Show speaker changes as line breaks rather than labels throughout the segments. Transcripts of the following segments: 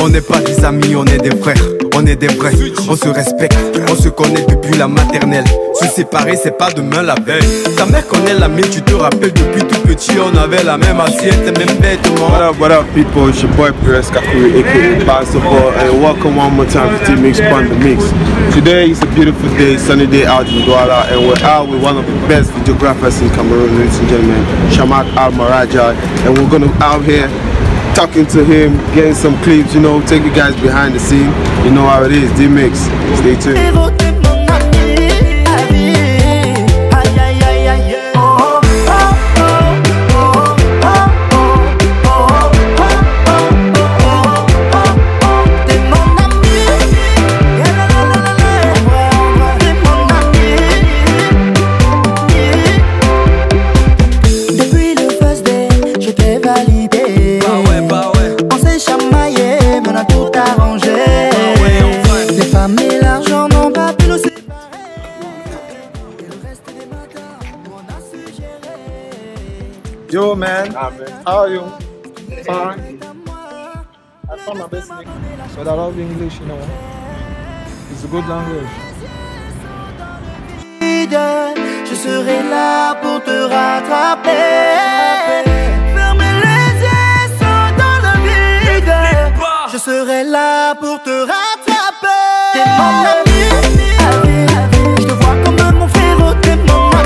On n'est pas des amis, on est des frères. On est des vrais, on se respecte, on se connaît depuis la maternelle. Se séparer c'est pas demain la veille. Ta mère connaît la mienne, tu te rappelles depuis tout petit on avait la même assiette, même vêtements.
What up people, it's your boy Perez Kakuri aka Basketball, and welcome one more time to T-Mix Pon The Mix. Today is a beautiful day, sunny day out in Douala, and we're out with one of the best videographers in Cameroon, ladies and gentlemen, Shamak Al-Maraja, and we're gonna out here talking to him, getting some clips, you know, take you guys behind the scene. You know how it is, D-Mix. Stay tuned.
Yo man, how are you? Fine. I found my best English, but I love English, you know. It's a good language.
Je serai là pour te rattraper. Ferme les yeux, saute dans le vide. Je serai là pour te rattraper. T'es mon ami. Je te vois comme mon frérot, t'es mon ami.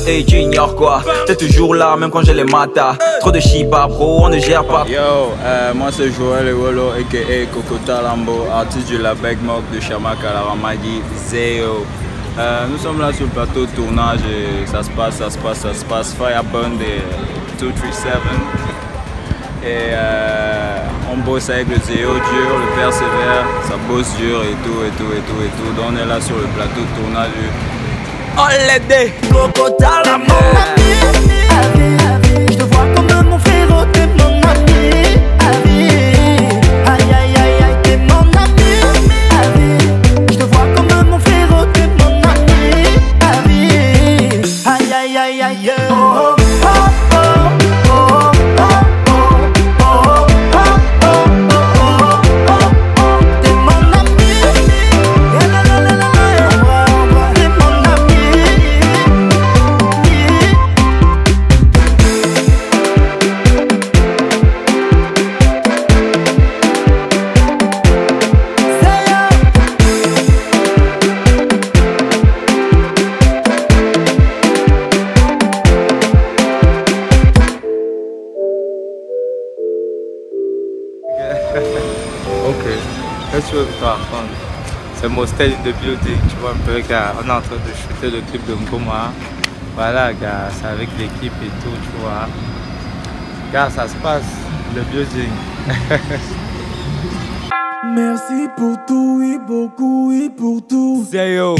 Et tu ignores quoi, t'es toujours là même quand j'ai les matas. Trop de chipa bro, on ne gère pas.
Yo, moi c'est Joël Ewolo aka Kokota Lambo, artiste du label Mock de Shamak Al-Maraja Zeo. Nous sommes là sur le plateau de tournage et ça se passe. Firebund et 237. Et on bosse avec le Zeo dur, le persévère, ça bosse dur et tout. Donc on est là sur le plateau de tournage.
On l'aide, Kokota Lambo.
Je te vois comme mon frérot, t'es mon ami. T'es mon ami. Je te vois comme mon frérot, t'es mon ami.
Ok, let's go to our fun. C'est Mostel in the building, tu vois un peu, gars. On est en train de shooter le clip de Ngoma. Voilà, gars, c'est avec l'équipe et tout, tu vois. Gars, ça se passe, le building.
Merci pour tout, oui, beaucoup, oui, pour tout.
Zeo.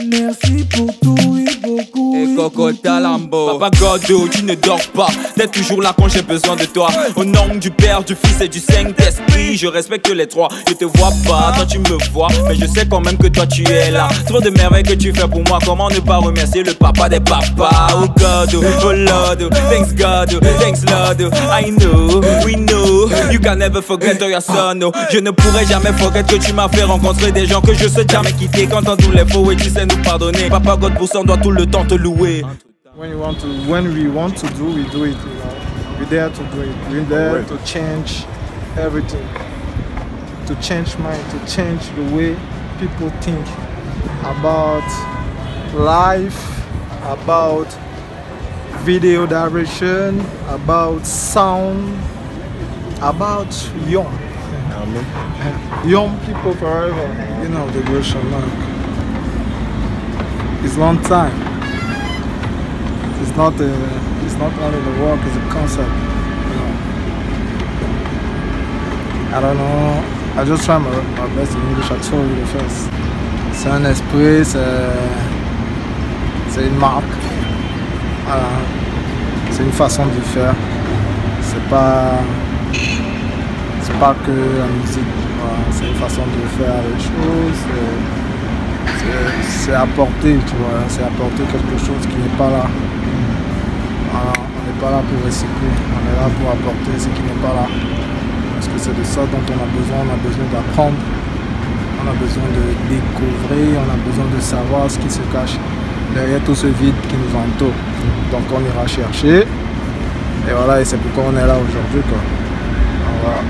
Merci pour tout, oui, beaucoup.
Et Kokota Lambo. Papa Godo, tu ne dors pas. T'es toujours là quand j'ai besoin de toi. Au nom du Père, du Fils et du Saint-Esprit, je respecte les trois. Je te vois pas, toi tu me vois, mais je sais quand même que toi tu es là. Trop de merveilles que tu fais pour moi. Comment ne pas remercier le papa des papas? Oh God, oh Lord, thanks God, thanks Lord. I know, we know, you can never forget your son. No. Je ne pourrai jamais forget que tu m'as fait rencontrer des gens que je sais jamais quitter. Quand on tous les faux et tu sais nous pardonner. Papa God pour ça on doit tout le temps te louer.
When we want to do, we do it. You know, we're there to do it. We're there to change everything, to change mind, to change the way people think about life, about video direction, about sound, about young people forever. You know the Goshen Mark. It's long time. It's not only the work, it's a concept. You know. I don't know. I just try my best in English. I told you the first. C'est un esprit, c'est une marque. C'est une façon de faire. C'est pas que la musique. C'est une façon de faire les choses. C'est apporter, tu vois. C'est apporter quelque chose qui n'est pas là. On n'est pas là pour recycler. On est là pour apporter ce qui n'est pas là. Parce que c'est de ça dont on a besoin d'apprendre, on a besoin de découvrir, on a besoin de savoir ce qui se cache derrière tout ce vide qui nous entoure. Donc on ira chercher, et voilà, et c'est pourquoi on est là aujourd'hui, quoi. Voilà.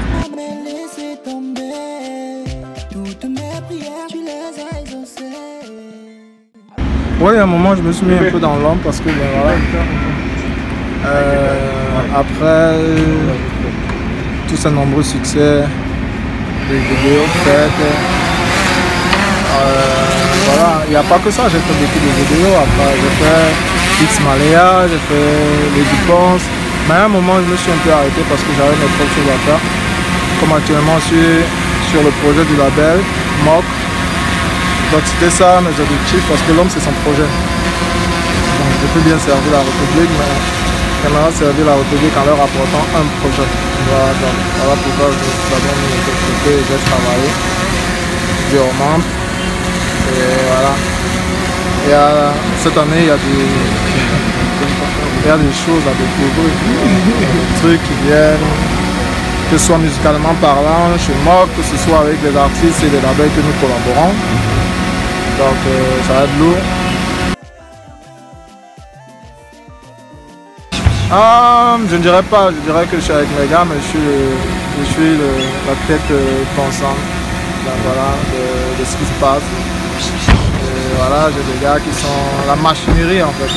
Oui, à un moment je me suis mis un peu dans l'ombre parce que ben, voilà. Après tous ces nombreux succès, des vidéos faites, voilà, il n'y a pas que ça, j'ai fait beaucoup de vidéos. Après j'ai fait X Malaya, j'ai fait les dépenses, mais à un moment je me suis un peu arrêté parce que j'avais mes propres choses à faire. Comme actuellement je suis sur le projet du label MOC, donc c'était ça mes objectifs parce que l'homme c'est son projet. Donc je peux bien servir la République, mais j'aimerais servir la République en leur apportant un projet. Voilà, donc, voilà pourquoi je suis d'abord mis de côté et j'ai travaillé durement. Et voilà. Et cette année, il y a des choses à découvrir, des trucs qui viennent, que ce soit musicalement parlant chez moi, que ce soit avec les artistes et les labels que nous collaborons. Donc ça va être lourd. Je ne dirais pas, je dirais que je suis avec mes gars, mais je suis la tête pensante voilà, de ce qui se passe. Et voilà, j'ai des gars qui sont la machinerie en fait.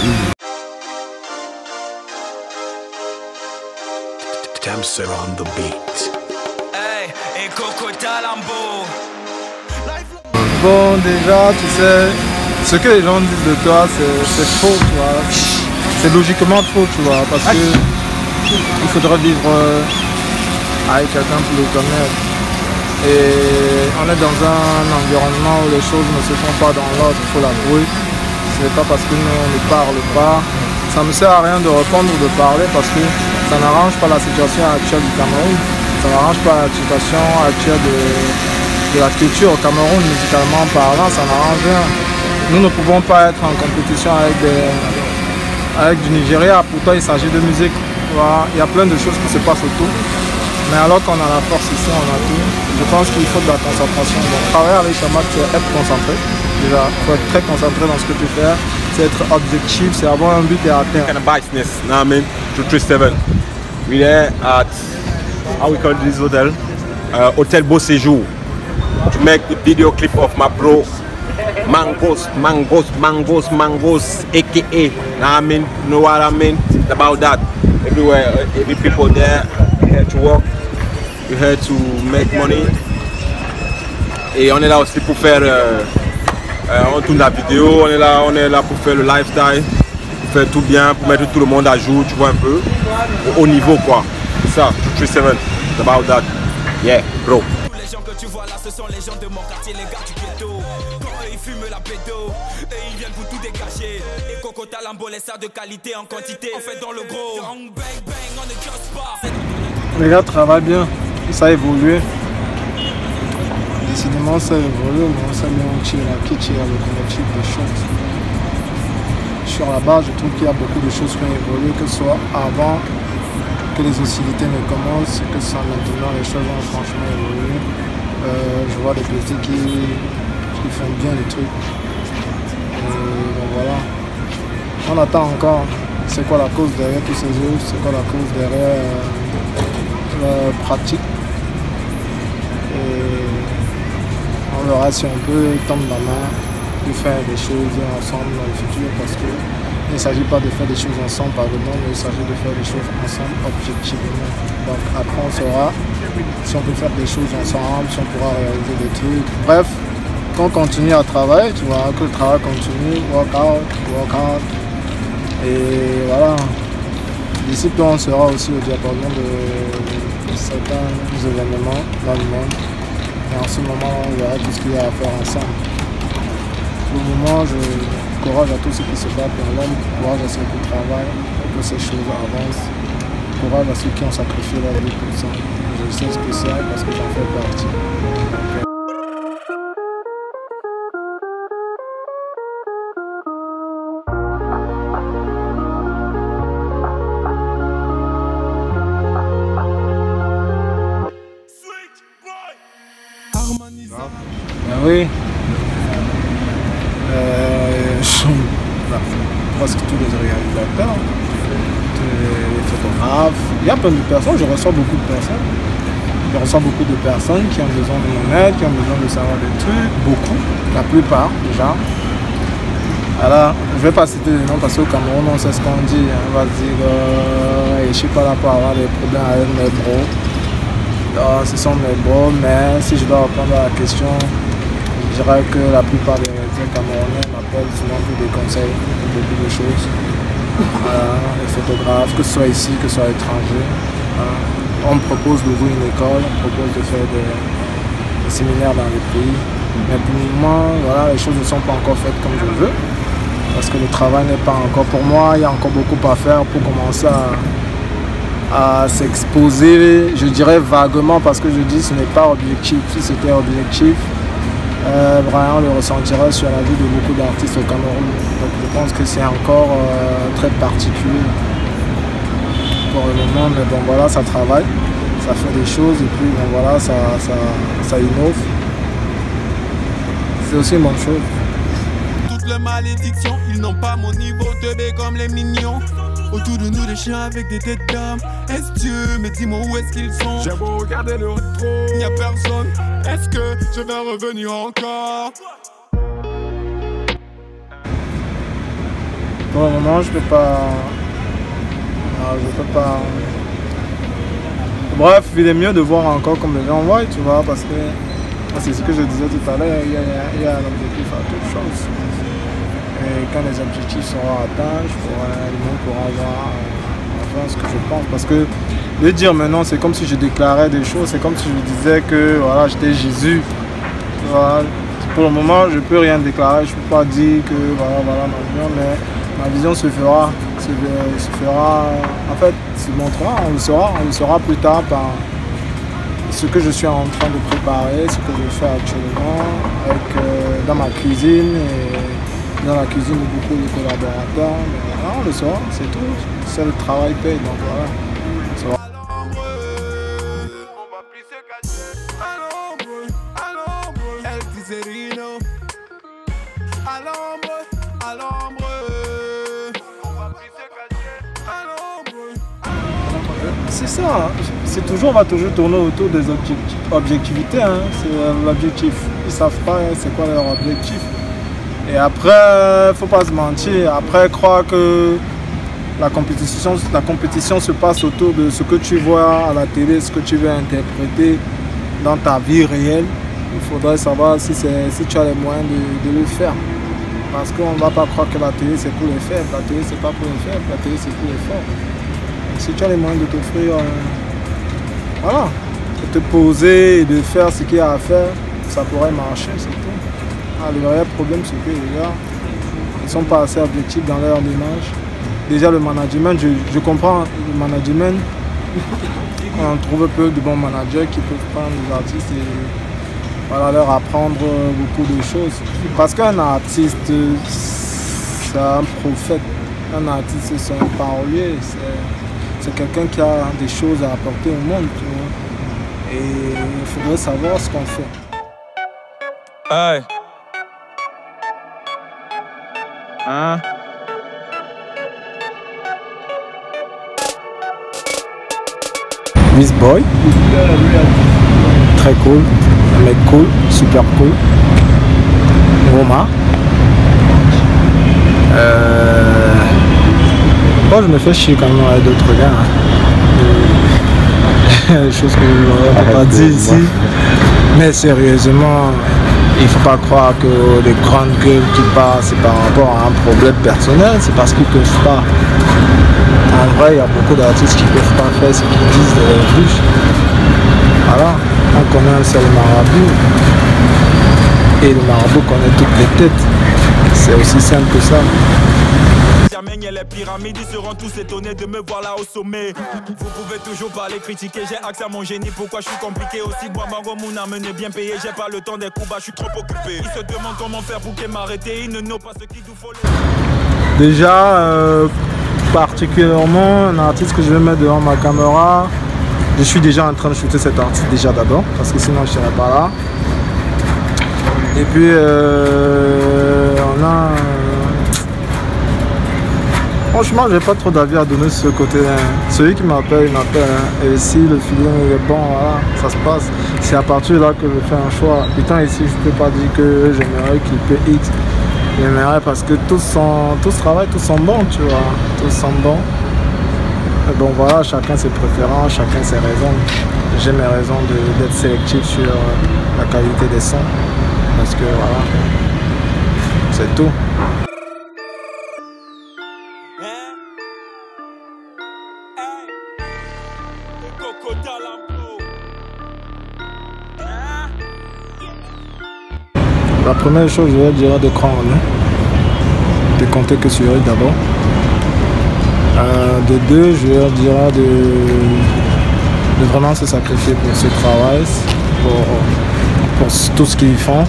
Bon, déjà, tu sais, ce que les gens disent de toi, c'est faux, tu vois. C'est logiquement faux, tu vois, parce que il faudrait vivre avec quelqu'un pour le connaître. Et on est dans un environnement où les choses ne se font pas dans l'ordre, il faut l'avouer. Ce n'est pas parce que nous on ne parle pas. Ça ne me sert à rien de répondre ou de parler parce que ça n'arrange pas la situation actuelle du Cameroun. Ça n'arrange pas la situation actuelle de la culture au Cameroun, musicalement parlant, ça n'arrange rien. Nous ne pouvons pas être en compétition avec du Nigeria, pourtant il s'agit de musique. Voilà. Il y a plein de choses qui se passent autour. Mais alors qu'on a la force ici, on a tout. Je pense qu'il faut de la concentration. Donc travailler avec Chamak, c'est être concentré. Déjà, il faut être très concentré dans ce que tu fais. C'est être objectif, c'est avoir un but et atteindre.
Kind of business, you know what I mean? 237. We're there at, how we call this hotel? Hotel Beau Séjour. To make the video clip of my bro Mangos, aka, I mean, you know what I mean? It's about that. Everywhere, every people there, we're here to work, we're here to make money. Et on est là aussi pour faire, on tourne la vidéo, on est là pour faire le lifestyle, pour faire tout bien, pour mettre tout le monde à jour, tu vois un peu, au niveau quoi. C'est ça, 237, it's about that. Yeah, bro.
Les gens que tu vois là, ce sont les gens de mon quartier, les gars du ghetto. Quand ils fument la pédo, et ils viennent pour tout dégager. Et Coco Talambo laisse ça de qualité en quantité. On fait dans le gros. Bang bang, on ne casse pas.
Les gars travaillent bien, ça a évolué. Décidément ça a évolué, mais on s'est mis un tir à qui tire avec un type de choses. Sur la base, je trouve qu'il y a beaucoup de choses qui ont évolué, que ce soit avant que les hostilités ne commencent, que ce soit maintenant, les choses ont franchement évolué. Je vois des petits qui font bien les trucs. Donc voilà. On attend encore. C'est quoi la cause derrière tous ces œuvres? C'est quoi la cause derrière la pratique? Et on verra si on peut tendre la main de faire des choses ensemble dans le futur, parce que il ne s'agit pas de faire des choses ensemble par exemple, mais il s'agit de faire des choses ensemble objectivement. Donc après on saura si on peut faire des choses ensemble, si on pourra réaliser des trucs. Bref, qu'on continue à travailler, tu vois, que le travail continue, work out. Et voilà. D'ici peu on sera aussi au diapason de certains plus événements dans le monde. Et en ce moment, on verra tout ce qu'il y a à faire ensemble. Pour le moment, je courage à tous ceux qui se battent dans l'ombre, courage à ceux qui travaillent pour que ces choses avancent, courage à ceux qui ont sacrifié leur vie pour ça. Je sais ce que c'est parce que j'en fais partie. Ben oui. Presque tous les réalisateurs, les photographes. Il y a plein de personnes, je reçois beaucoup de personnes. Je reçois beaucoup de personnes qui ont besoin de mon aide, qui ont besoin de savoir des trucs. Beaucoup, la plupart déjà. Alors, je ne vais pas citer les noms parce qu'au Cameroun, on sait ce qu'on dit. On va dire, je ne suis pas là pour avoir des problèmes avec mes bros. Ce sont mes bros, mais si je dois répondre à la question, je dirais que la plupart des réalisateurs camerounais m'appellent souvent pour des conseils, pour beaucoup de choses. Les photographes, que ce soit ici, que ce soit à l'étranger. On me propose d'ouvrir une école, on me propose de faire des séminaires dans les pays. Mais pour le moment, voilà, les choses ne sont pas encore faites comme je veux. Parce que le travail n'est pas encore pour moi, il y a encore beaucoup à faire pour commencer à s'exposer, je dirais vaguement, parce que je dis ce n'est pas objectif. Si c'était objectif, Brian le ressentirait sur la vie de beaucoup d'artistes au Cameroun. Donc je pense que c'est encore très particulier pour le moment, mais bon voilà, ça travaille, ça fait des choses et puis bon voilà, ça innove. C'est aussi une bonne chose.
Toutes les malédictions, ils n'ont pas mon niveau de B comme les mignons. Autour de nous des chiens avec des têtes d'âme. Est-ce Dieu, mais dis-moi où est-ce qu'ils sont? J'ai beau regarder le rétro, il n'y a personne. Est-ce que je vais revenir encore?
Pour le moment, je peux pas. Bref, il est mieux de voir encore comme les gens voient, tu vois, parce que c'est ce que je disais tout à l'heure, il y a un objectif à toute chose. Et quand les objectifs seront atteints, le monde pourra voir enfin, ce que je pense. Parce que de dire maintenant, c'est comme si je déclarais des choses, c'est comme si je disais que voilà, j'étais Jésus. Voilà. Pour le moment, je ne peux rien déclarer, je ne peux pas dire que voilà ma vision, mais ma vision se fera, en fait, se montrera, on le saura plus tard par ce que je suis en train de préparer, ce que je fais actuellement dans ma cuisine. Et dans la cuisine de beaucoup de collaborateurs, mais voilà, on le saura, c'est tout. C'est le travail paye, donc voilà.
On va plus se cacher. À l'ombre, El Tizerino. À l'ombre, on va plus se cacher. À l'ombre.
C'est ça, on va toujours tourner autour des objectivités. Hein. C'est l'objectif. Ils ne savent pas c'est quoi leur objectif. Et après, faut pas se mentir, après croire que la compétition se passe autour de ce que tu vois à la télé, ce que tu veux interpréter dans ta vie réelle. Il faudrait savoir si tu as les moyens de le faire. Parce qu'on ne va pas croire que la télé c'est pour les faibles, la télé c'est pas pour les faibles, la télé c'est pour les forts. Si tu as les moyens de t'offrir, voilà, de te poser et de faire ce qu'il y a à faire, ça pourrait marcher, c'est tout. Le vrai problème, c'est que les gars, ils ne sont pas assez objectifs dans leur démarche. Déjà, le management, je comprends le management. On trouve peu de bons managers qui peuvent prendre les artistes et voilà, leur apprendre beaucoup de choses. Parce qu'un artiste, c'est un prophète. Un artiste, c'est un parolier. C'est quelqu'un qui a des choses à apporter au monde. Tu vois. Et il faudrait savoir ce qu'on fait.
Hey. Hein?
Miss Boy, très cool, un mec cool, super cool. Roma. Bon, je me fais chier quand même avec d'autres gars. Hein. Des choses que je ne peux pas dire ici. Mais sérieusement, il ne faut pas croire que les grandes gueules qui parlent, c'est par rapport à un problème personnel, c'est parce qu'ils ne peuvent pas. En vrai, il y a beaucoup d'artistes qui ne peuvent pas faire ce qu'ils disent de leur bouche. connaît un seul marabout. Et le marabout connaît toutes les têtes. C'est aussi simple que ça.
Jamais les pyramides, ils seront tous étonnés de me voir là au sommet. Vous pouvez toujours parler, critiquer, j'ai accès à mon génie. Pourquoi je suis compliqué aussi? Moi, Mouna me bien payé, j'ai pas le temps des coups bas, je suis trop occupé. Ils se demandent comment faire pour qu'ils m'arrêtent, ils ne know pas ce qu'il nous faut.
Déjà, particulièrement un artiste que je vais mettre devant ma caméra, je suis déjà en train de shooter cet artiste déjà d'abord, parce que sinon je serais pas là. Et puis on a... Franchement, j'ai pas trop d'avis à donner sur ce côté-là. Celui qui m'appelle, il m'appelle. Et si le feeling est bon, voilà, ça se passe. C'est à partir de là que je fais un choix. Putain, ici, je peux pas dire que j'aimerais qu'il paie X. J'aimerais parce que tous travaillent, tous sont bons, tu vois. Tous sont bons. Et bon, voilà, chacun ses préférences, chacun ses raisons. J'ai mes raisons d'être sélectif sur la qualité des sons. Parce que voilà, c'est tout. La première chose, je vais dire de croire en eux, de compter que sur eux d'abord. De deux, je vais dire de vraiment se sacrifier pour ce travail, pour tout ce qu'ils font.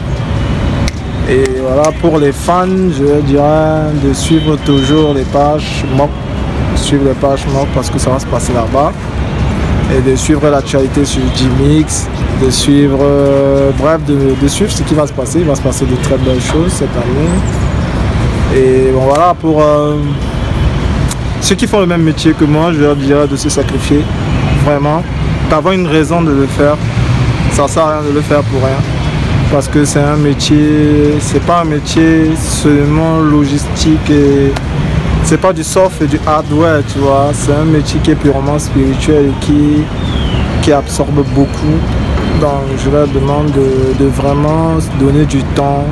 Et voilà, pour les fans, je dirais de suivre toujours les pages MOK, parce que ça va se passer là-bas. Et de suivre l'actualité sur G-Mix, de suivre, bref, de suivre ce qui va se passer. Il va se passer de très belles choses cette année. Et bon voilà, pour ceux qui font le même métier que moi, je leur dirais de se sacrifier, vraiment, d'avoir une raison de le faire. Ça ne sert à rien de le faire pour rien. Parce que c'est un métier, c'est pas un métier seulement logistique et c'est pas du soft et du hardware, tu vois. C'est un métier qui est purement spirituel et qui absorbe beaucoup. Donc je leur demande de vraiment donner du temps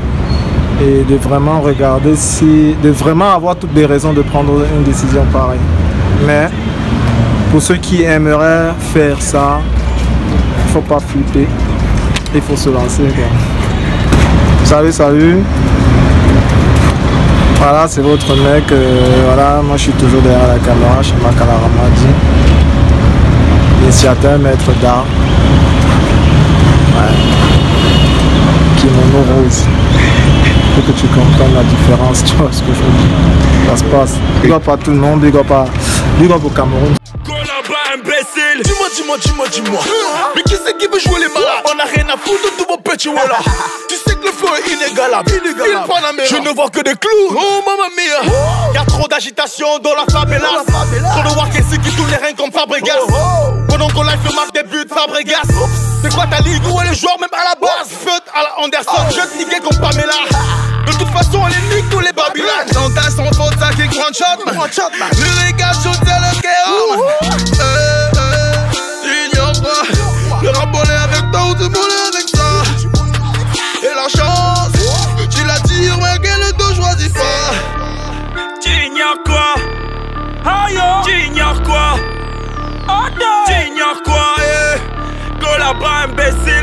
et de vraiment regarder de vraiment avoir toutes les raisons de prendre une décision pareille. Mais pour ceux qui aimeraient faire ça, il ne faut pas flipper. Il faut se lancer, quoi. Salut. Voilà, c'est votre mec. Voilà, moi je suis toujours derrière la caméra, Shamak Alaramadi. Initiateur, maître d'art. Ouais. Kimono rose. Faut que tu comprennes la différence, tu vois ce que je veux dire. Ça se passe. Big up à tout le monde, big up au Cameroun.
Imbécile. Dis-moi. Mais qui c'est qui veut jouer les malades? On a rien à foutre de tout vos petits voilà. Tu sais que le flow est inégalable. Je ne vois que des clous. Oh mamma mia. Y'a trop d'agitation dans la favela. Trop de work et ceux qui tournent les reins comme Fabregas. Pendant qu'on live le marque des buts Fabregas. C'est quoi ta ligue? Où est les joueurs même à la base? Feut à la Anderson. Je te niquais comme Pamela. De toute façon, on les nique tous les Babylone. Dans ta sans faute, ça kick one shot. Le régal shoot, c'est le chaos. Ignore pas. Le rap volé avec toi ou tu volé avec ça. Et la chance, tu la tires, mais qu'elle ne te choisit pas. Tu ignores quoi? Tu ignores quoi? Tu ignores quoi? Go là-bas, imbécile.